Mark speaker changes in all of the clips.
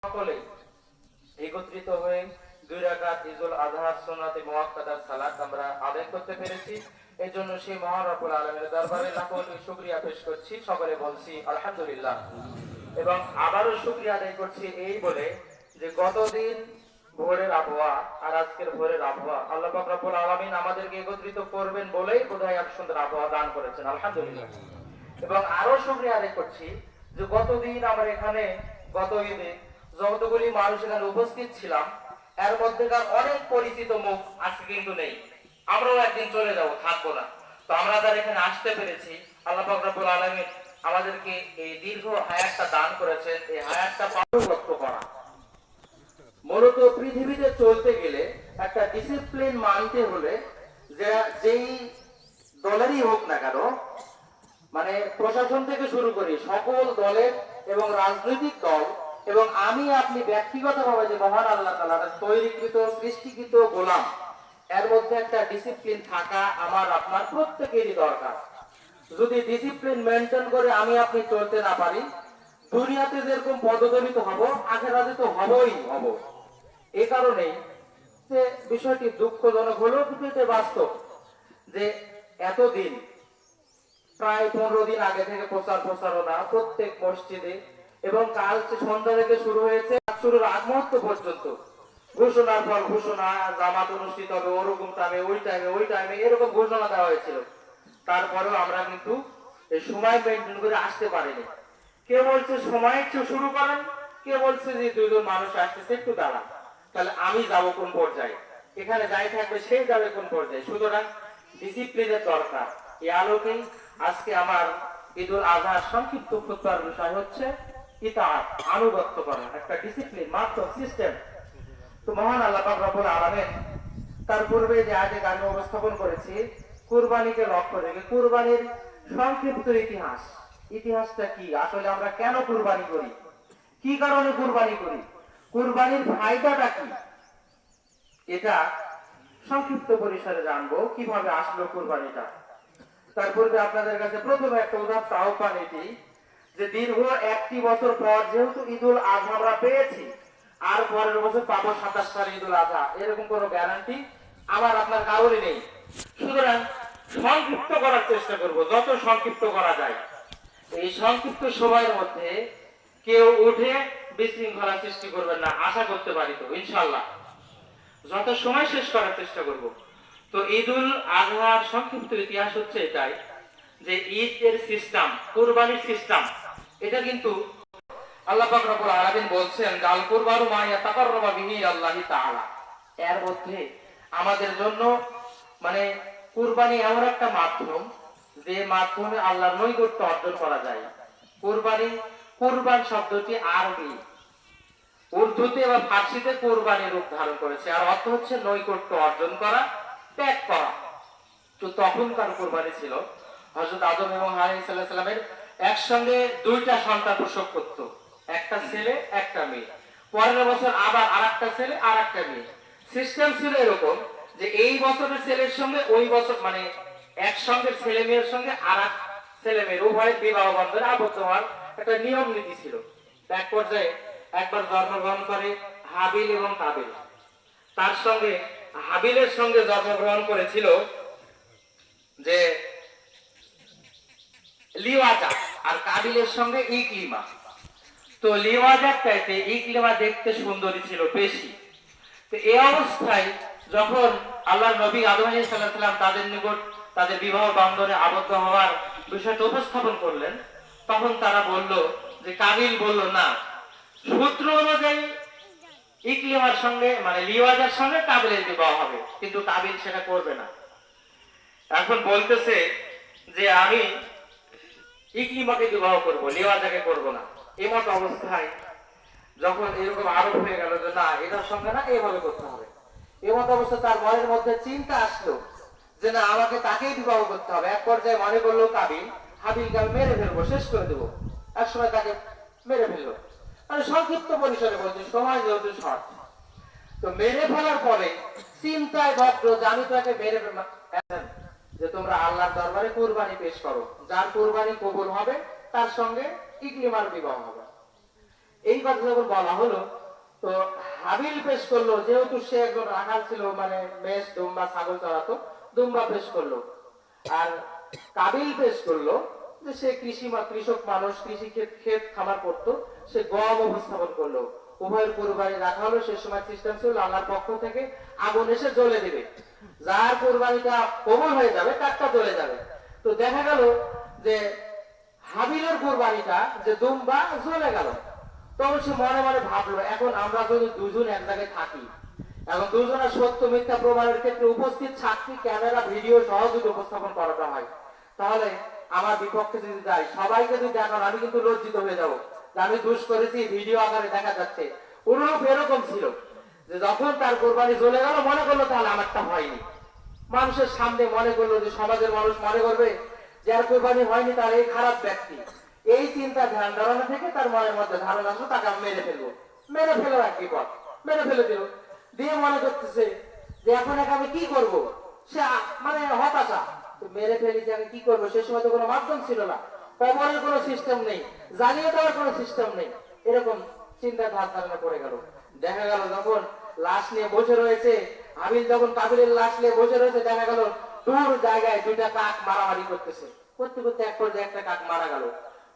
Speaker 1: সকলে একত্রিত হয়ে 2 রাকাত ঈদুল আযহার সুন্নাতে মুআক্কাদার সালাত আমরা আদায় করতে পেরেছি। এর জন্য সেই মহান রব্বুল আলামিনের দরবারে লাখো কোটি শুকরিয়া পেশ করছি। সকলে বলছি আলহামদুলিল্লাহ। এবং আবারও শুকরিয়া আদায় করছি এই বলে যে গতদিন ভোরের আবহাওয়া আর আজকের ভোরের আবহাওয়া আল্লাহ পাক রব্বুল আলামিন আমাদেরকে একত্রিত করবেন বলেই বোধহয় এত সুন্দর আবহাওয়া দান করেছেন, আলহামদুলিল্লাহ। এবং আরো শুকরিয়া আদায় করছি যে গতদিন আমরা এখানে গত ঈদে যতগুলি মানুষ এখানে উপস্থিত ছিলাম এর মধ্যেকার অনেক পরিচিত মুখ আজকে কিন্তু নেই। আমরাও একদিন চলে যাব, থাকবো না। তো আমরা যারা এখানে আসতে পেরেছি আল্লাহ পাক রব্বুল আলামিন আমাদেরকে এই দীর্ঘ হায়াতটা দান করেছেন। এই হায়াতটা পালন করা মূলত পৃথিবীতে চলতে গেলে একটা ডিসিপ্লিন মানতে হলে যেই দলেরই হোক না কেন, মানে প্রশাসন থেকে শুরু করি সকল দলের এবং রাজনৈতিক দল এবং আমি আপনি ব্যক্তিগতভাবে যে মহান আল্লাহ তাআলার তৈরিকৃত সৃষ্টিকৃত গোলাম, এর মধ্যে একটা ডিসিপ্লিন থাকা আমার আপনার প্রত্যেকেরই দরকার। যদি ডিসিপ্লিন মেনটেন করে আমি আপনি চলতে না পারি, দুনিয়াতে যেরকম পদদলিত হব আখিরাতে তো হবই হব। এই কারণেই যে বিষয়টি দুঃখজনক হলেও কিন্তু এটা বাস্তব যে এতদিন প্রায় 15 দিন আগে থেকে প্রচারণা প্রত্যেক মসজিদে এবং কাল সন্ধ্যা থেকে শুরু হয়েছে, শুরুর আগ মুহূর্ত পর্যন্ত ঘোষণার পর ঘোষণা, জামাত অনুষ্ঠিত হবে ওরকম টাইমে ওই টাইমে এরকম ঘোষণা দেওয়া হয়েছিল। তারপরেও আমরা কিন্তু এই সময় মেনটেন করে আসতে পারিনি। কে বলছে সময় শুরু করেন, কে বলছে যে 2 জন মানুষ আসতেছে একটু দাঁড়ান। তাহলে আমি যাব কোন পর্যায়ে? এখানে যাই থাকবে সেই যাবে কোন পর্যায়ে? সুতরাং ডিসিপ্লিনের দরকার। এই আলোকেই আজকে আমার ঈদুল আজহার সংক্ষিপ্ত খুতবার বিষয় হচ্ছে ইতাআত, আনুগত্য করা, একটা ডিসিপ্লিন মাত্র সিস্টেম। তো মহান আল্লাহ পাক রব্বুল আলামিন তার পূর্বে যে আয়াতে আমি উপস্থাপন করেছি কুরবানিকে লক্ষ্য রেখে কুরবানির সংক্ষিপ্ত ইতিহাসটা কি, আসলে আমরা কেন কুরবানি করি, কি কারণে কুরবানি করি, কুরবানির ফায়দাটা কি, এটা সংক্ষিপ্ত পরিসরে জানবো। কিভাবে আসলো কুরবানিটা তার পূর্বে আপনাদের কাছে প্রথমে একটা উদাহরণ আহ্বান এটি যে দীর্ঘ 1টি বছর পর যেহেতু ঈদুল আজহা আমরা পেয়েছি, আর পরের বছর পাবো 27 সালে ঈদুল আজহা, এরকম কোনো গ্যারান্টি আমার আপনার কারোরই নেই। সুতরাং সংক্ষিপ্ত করার চেষ্টা করব, যত সংক্ষিপ্ত করা যায়। এই সংক্ষিপ্ত সময়ের মধ্যে কেউ উঠে বিশৃঙ্খলা সৃষ্টি করবেন না, আশা করতে পারি তো ইনশাআল্লাহ। যত সময় শেষ করার চেষ্টা করব। তো ঈদুল আজহার সংক্ষিপ্ত ইতিহাস হচ্ছে এটাই যে ঈদ এর সিস্টেম, কুরবানির সিস্টেম, এটা কিন্তু আল্লাহ পাক রব্বুল আলামিন বলছেন আল কুরবানু মা ইয়াতাকাররাবু বিহি আল্লাহি তাআলা। এর মধ্যে আমাদের জন্য মানে কুরবানি এমন একটা মাধ্যম যে মাধ্যমে আল্লাহর নৈকট্য অর্জন করা যায়। কুরবান শব্দটি আরবি, উর্দুতে বা ফার্সিতে কুরবানি রূপ ধারণ করেছে, আর অর্থ হচ্ছে নৈকট্য অর্জন করা, ত্যাগ করা। তো তখনকার কুরবানি ছিল হযরত আদম এবং হাওয়া আলাইহিস সালামের একসঙ্গে 2টা সন্তান প্রসব করত, একটা ছেলে একটা মেয়ে। পরের বছর আবার আরেকটা ছেলে আর একটা মেয়ে। সিস্টেম ছিল এরকম যে এই বছরের ছেলের সঙ্গে ওই বছর মানে একসঙ্গে ছেলে মেয়ের সঙ্গে আর এক ছেলে মেয়ের উভয়ের বিবাহ বন্ধনে আবদ্ধ হওয়ার একটা নিয়ম নীতি ছিল। এক পর্যায়ে একবার জন্মগ্রহণ করে হাবিল এবং কাবিল। তার সঙ্গে হাবিলের সঙ্গে জন্মগ্রহণ করেছিল যে লিওয়াজা, আর কাবিলের সঙ্গে ইকলিমা। তো লিওয়াজার চাইতে ইকলিমা দেখতে সুন্দরী ছিল বেশি। তো এই অবস্থায় যখন আল্লাহর নবী আদম আলাইহিস সালাম তাদের নিকট তাদের বিবাহ বন্ধনে আবদ্ধ হওয়ার বিষয়টা উপস্থাপন করলেন, তখন তারা বলল যে কাবিল বলল না, সূত্র অনুযায়ী ইকলিমার সঙ্গে মানে লিওয়াজার সঙ্গে কাবিলের বিবাহ হবে, কিন্তু কাবিল সেটা করবে না। এখন বলতেছে যে আমি ইকলিমাকে বিবাহ করব, লিওয়াজাকে করব না। এমত অবস্থায় যখন এরকম আরোপ হয়ে গেল যে না এটার সঙ্গে না এইভাবে করতে হবে, এমত অবস্থা তার মনের মধ্যে চিন্তা আসলো যে না আমাকে তাকেই বিবাহ করতে হবে। এক পর্যায়ে মনে করলো কাবিল হাবিলকে মেরে ফেলবো, শেষ করে দেবো। এক সময় তাকে মেরে ফেললো, মানে সংক্ষিপ্ত পরিসরে বলছি, সময় যেহেতু শর্ট। তো মেরে ফেলার পরে চিন্তায় ভদ্র যে আমি তাকে মেরে যে তোমরা আল্লাহর দরবারে কুরবানি পেশ করো, যার কুরবানি কবুল হবে তার সঙ্গে ইকলিমার বিবাহ হবে। এই কথা যখন বলা হলো, তো হাবিল পেশ করলো, যেহেতু সে একজন রাখাল ছিল, মানে মেষ দুম্বা ছাগল চড়াতো, দুম্বা পেশ করলো। আর কাবিল পেশ করলো যে সে কৃষক মানুষ, কৃষি ক্ষেত খামার করতো, সে গম উপস্থাপন করলো। উভয়ের কুরবানি রাখা হলো। সে সময় সিস্টেম ছিল আল্লাহর পক্ষ থেকে আগুন এসে জ্বলে দেবে, যার কুরবানিটা কবুল হয়ে যাবে তারটা জ্বলে যাবে। তো দেখা গেল যে হাবিলের কুরবানিটা যে দুম্বা জ্বলে গেল। তখন সে মনে মনে ভাবলো, এখন আমরা যদি দুজন এক জায়গায় থাকি, এখন দুজনের সত্য মিথ্যা প্রমাণের ক্ষেত্রে উপস্থিত সাক্ষী, ক্যামেরা, ভিডিও সহ যদি উপস্থাপন করাটা হয়, তাহলে আমার বিপক্ষে যদি যাই, সবাইকে যদি দেখান, আমি কিন্তু লজ্জিত হয়ে যাবো যে আমি দোষ করেছি, ভিডিও আকারে দেখা যাচ্ছে। অনুরূপ এরকম ছিল যে যখন তার কোরবানি জ্বলে গেল, মনে করলো তাহলে আমারটা হয়নি। মানুষের সামনে মনে করলো, যে সমাজের মানুষ মনে করবে যার কোরবানি হয়নি তার এই খারাপ ব্যক্তি। এই চিন্তা ধ্যান ধারণা থেকে তার মনের মধ্যে ধারণা আসলো তাকে আমি মেরে ফেলবো। মেরে ফেলো এক বিপদ, মেরে ফেলে দিল। দিয়ে মনে করতেছে যে এখন আমি কি করব, সে মানে হতাশা, তো মেরে ফেলি যে আমি কি করবো। সে সময় তো কোনো মাধ্যম ছিল না, কবরের কোনো সিস্টেম নেই, জ্বালিয়ে দেওয়ার কোনো সিস্টেম নেই। এরকম চিন্তা ধারণা পড়ে গেল। দেখা গেল যখন লাশ নিয়ে বসে রয়েছে, হাবিল যখন কাবিলের লাশ নিয়ে বসে রয়েছে, দেখা গেল দূর জায়গায় দুইটা কাক মারামারি করতেছে। করতে করতে এক পর্যায়ে একটা কাক মারা গেল।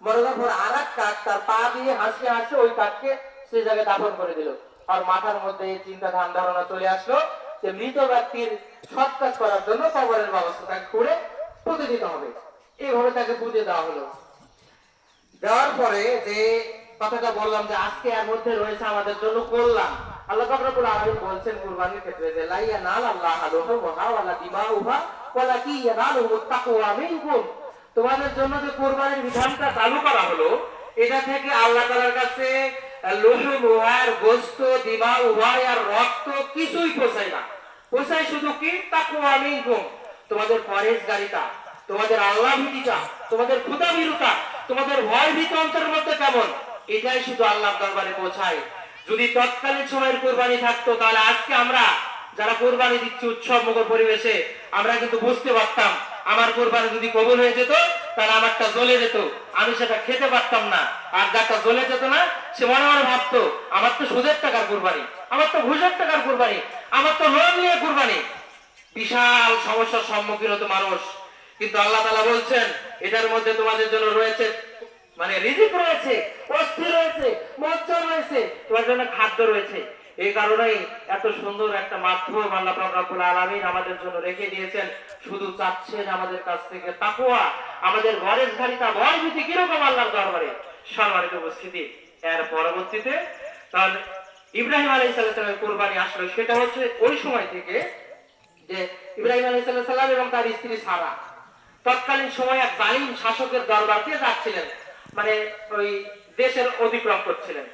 Speaker 1: মরে যাওয়ার পর আর এক কাক তার পা দিয়ে হাসতে হাসতে ওই কাককে সেই জায়গায় দাফন করে দিল। আর মাথার মধ্যে এই চিন্তা ধারণা চলে আসলো যে মৃত ব্যক্তির সৎ কাজ করার জন্য কবরের ব্যবস্থা তাকে করে পুঁতে দিতে হবে। এইভাবে তাকে পুঁতে দেওয়া হলো। দেওয়ার পরে যে কথাটা বললাম যে আজকে এর মধ্যে রয়েছে আমাদের জন্য কল্যাণ। আল্লাহ পাক রব্বুল আলামিন বলছেন কুরবানির ক্ষেত্রে যে লা ইয়ানাল আল্লাহু লুহুমুহা ওয়ালা দিমাউহা ওয়ালাকিন ইয়ানালুহুত তাকওয়া মিনকুম। তোমাদের জন্য যে কুরবানির বিধানটা চালু করা হলো, এটা থেকে আল্লাহ তাআলার কাছে লুহুমুহার গোশত, দিমাউহা আর রক্ত কিছুই পৌঁছায় না। পৌঁছায় শুধু কি তাকওয়া মিনকুম, তোমাদের পরহেজগারিতা, তোমাদের আল্লাহ ভীতিটা, তোমাদের খোদা ভীরুতা, তোমাদের ভয় ভীত অন্তরের মধ্যে কেমন, এটাই শুধু আল্লাহর দরবারে পৌঁছায়। যদি তৎকালীন সময়ের কুরবানি থাকতো, তাহলে আজকে আমরা যারা কুরবানি দিচ্ছি উৎসব মুখর পরিবেশে, আমরা কিন্তু বুঝতে পারতাম আমার কুরবানি যদি কবুল হয়ে যেত, তাহলে আমারটা জ্বলে যেত, আমি সেটা খেতে পারতাম না। আর যারটা জ্বলে যেত না, সে মনে মনে ভাবতো আমার তো সুদের টাকার কুরবানি, আমার তো ঘুষের টাকার কুরবানি, আমার তো লোন নিয়ে কুরবানি। বিশাল সমস্যার সম্মুখীন হতো মানুষ। কিন্তু আল্লাহ তাআলা বলছেন এটার মধ্যে তোমাদের জন্য রয়েছে, মানে রিজিক রয়েছে, অস্থির রয়েছে, মজ্জা রয়েছে, তোমার জন্য খাদ্য রয়েছে। এই কারণেই এত সুন্দর একটা মাধ্যম আল্লাহ পাক রব্বুল আলামিন আমাদের জন্য রেখে দিয়েছেন। শুধু চাচ্ছেন আমাদের কাছ থেকে তাকওয়া, আমাদের ঘরের ধারিতা ভয় ভীতি কিরকম আল্লাহর দরবারে। সম্মানিত উপস্থিতি, এর পরবর্তীতে তাহলে ইব্রাহিম আলাইহিস সালামের কুরবানি আসলো। সেটা হচ্ছে ওই সময় থেকে যে ইব্রাহিম আলাইহিস সালাম এবং তার স্ত্রী সারা তৎকালীন সময় এক জালিম শাসকের দরবার দিয়ে যাচ্ছিলেন, মানে ওই দেশের অতিক্রম করছিলেন।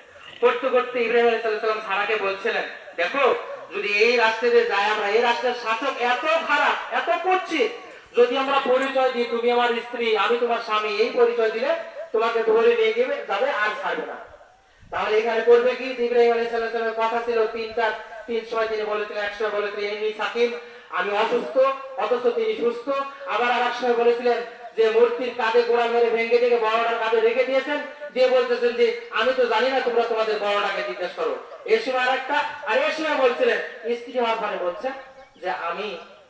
Speaker 1: করতে করতে ইব্রাহিম আলাইহিস সালাম সারাকে বলছিলেন, দেখো যদি এই রাস্তা দিয়ে যাই আমরা, এই রাস্তার শাসক এত খারাপ, এত কুৎসিত, যদি আমরা পরিচয় দিই তুমি আমার স্ত্রী আমি তোমার স্বামী, এই পরিচয় দিলে তোমাকে ধরে নিয়ে যাবে আর ছাড়বে না। তাহলে এখানে করবে কি? ইব্রাহিম আলাইহিস সালামের কথা ছিল তিন সময় তিনি বলেছিলেন, এক সময় বলেছিলেন ইনি সাকিম, আমি অসুস্থ, অথচ তিনি সুস্থ। আবার আর এক সময় বলেছিলেন যে মূর্তির কাঁধে গোড়া মেরে ভেঙে থেকে বড়টার কাঁধে রেখে দিয়েছেন, দিয়ে বলতেছেন যে আমি তো জানি না, তোমরা তোমাদের বড়টাকে জিজ্ঞেস করো। এর সময় আর একটা, আর এর সময় বলছিলেন স্ত্রী হওয়ার পরে বলছেন যে আমি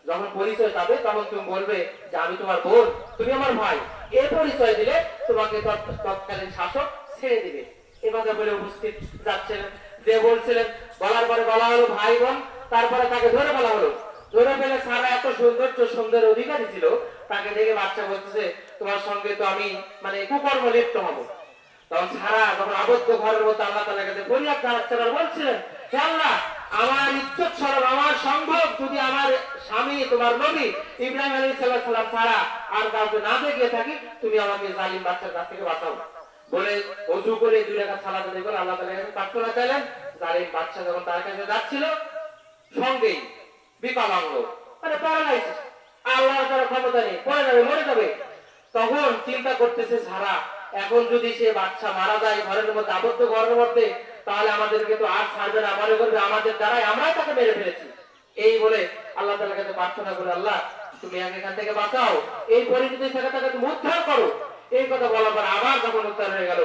Speaker 1: যখন পরিচয় পাবে তখন তুমি বলবে যে আমি তোমার বোন, তুমি আমার ভাই। এই পরিচয় দিলে তোমাকে তৎকালীন শাসক ছেড়ে দিবে। এ কথা বলে উপস্থিত যাচ্ছিলেন, যে বলছিলেন, বলার পরে বলা হলো ভাই বোন, তারপরে তাকে ধরে বলা হলো। ধরে ফেলে সারা এত সুন্দর অধিকারী ছিল, তাকে দেখে বাচ্চা বলতেছে তোমার সঙ্গে তো আমি মানে কুকর্ম লিপ্ত হবো। তখন সারা যখন আবদ্ধ ঘরের মধ্যে আল্লাহ তাআলার কাছে ফরিয়াদ জানাচ্ছেন আর বলছিলেন, হে আল্লাহ, আমার ইজ্জত স্মরণ, আমার সম্ভব যদি আমার স্বামী তোমার নবী ইব্রাহিম আলাইহিস সালাম ছাড়া আর কাউকে না দেখে থাকি, তুমি আমাকে জালিম বাচ্চার কাছ থেকে বাঁচাও। বলে ওযু করে 2 রাকাত সালাত আদায় করে আল্লাহ তাআলার কাছে প্রার্থনা চাইলেন। জালিম বাচ্চা যখন তার কাছে যাচ্ছিল, সঙ্গেই বিকলাঙ্গ, মানে প্যারালাইসিস, আল্লাহর যারা ক্ষমতা নেই, পড়ে যাবে, মরে যাবে। তখন চিন্তা করতেছে সারা, এখন যদি সে বাচ্চা মারা যায় ঘরের মধ্যে, আবদ্ধ ঘরের মধ্যে, তাহলে আমাদেরকে তো আর ছাড়বে না, মনে করবে আমাদের দ্বারাই আমরাই তাকে মেরে ফেলেছি। এই বলে আল্লাহ তাআলার কাছে প্রার্থনা করে, আল্লাহ তুমি এখান থেকে বাঁচাও, এই পরিস্থিতি থেকে তাকে তুমি উদ্ধার করো। এই কথা বলার পর আবার যখন উদ্ধার হয়ে গেল,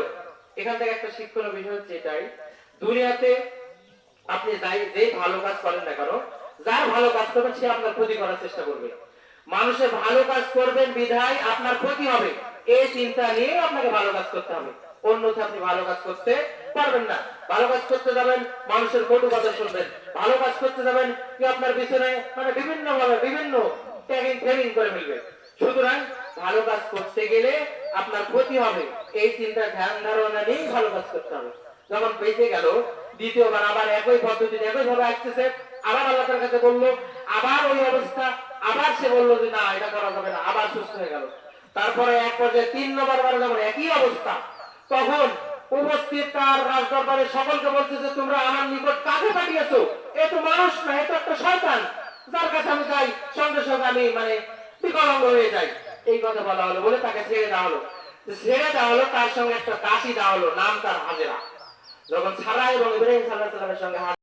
Speaker 1: এখান থেকে একটা শিক্ষণীয় বিষয় হচ্ছে এটাই, দুনিয়াতে আপনি যে ভালো কাজ করেন না কেন, যার ভালো কাজ করবেন সে আপনার ক্ষতি করার চেষ্টা করবে। মানুষের ভালো কাজ করবেন বিধায় আপনার ক্ষতি হবে, এই চিন্তা নিয়ে আপনাকে ভালো কাজ করতে হবে, অন্যথা আপনি ভালো কাজ করতে পারবেন না। ভালো কাজ করতে যাবেন মানুষের কটু কথা শুনবেন, ভালো কাজ করতে যাবেন কি আপনার পিছনে মানে বিভিন্ন ভাবে বিভিন্ন ট্যাগিং ট্রেনিং করে মিলবে। সুতরাং ভালো কাজ করতে গেলে আপনার ক্ষতি হবে, এই চিন্তা ধ্যান ধারণা নিয়ে ভালো কাজ করতে হবে। যখন বেঁচে গেল, দ্বিতীয়বার আবার একই পদ্ধতিতে একই ভাবে আসতেছে, আবার আল্লাহর কাছে বললো, আবার ওই অবস্থা, আবার সে বললো যে না এটা করা যাবে না, আবার সুস্থ হয়ে গেল। তারপরে এক পর্যায়ে 3 নম্বর বার যখন একই অবস্থা, তখন উপস্থিত তার রাজদরবারে সকলকে বলছে যে তোমরা আমার নিকট কাকে পাঠিয়েছো? এ তো মানুষ না, এ তো একটা শয়তান, যার কাছে আমি যাই সঙ্গে সঙ্গে আমি মানে বিকলাঙ্গ হয়ে যাই। এই কথা বলা হলো বলে তাকে ছেড়ে দেওয়া হলো। ছেড়ে দেওয়া হলো, তার সঙ্গে একটা দাসী দেওয়া হলো, নাম তার হাজেরা। যখন ছাড়া এবং ইব্রাহিম সাল্লাল্লাহু আলাইহি ওয়াসাল্লামের সঙ্গে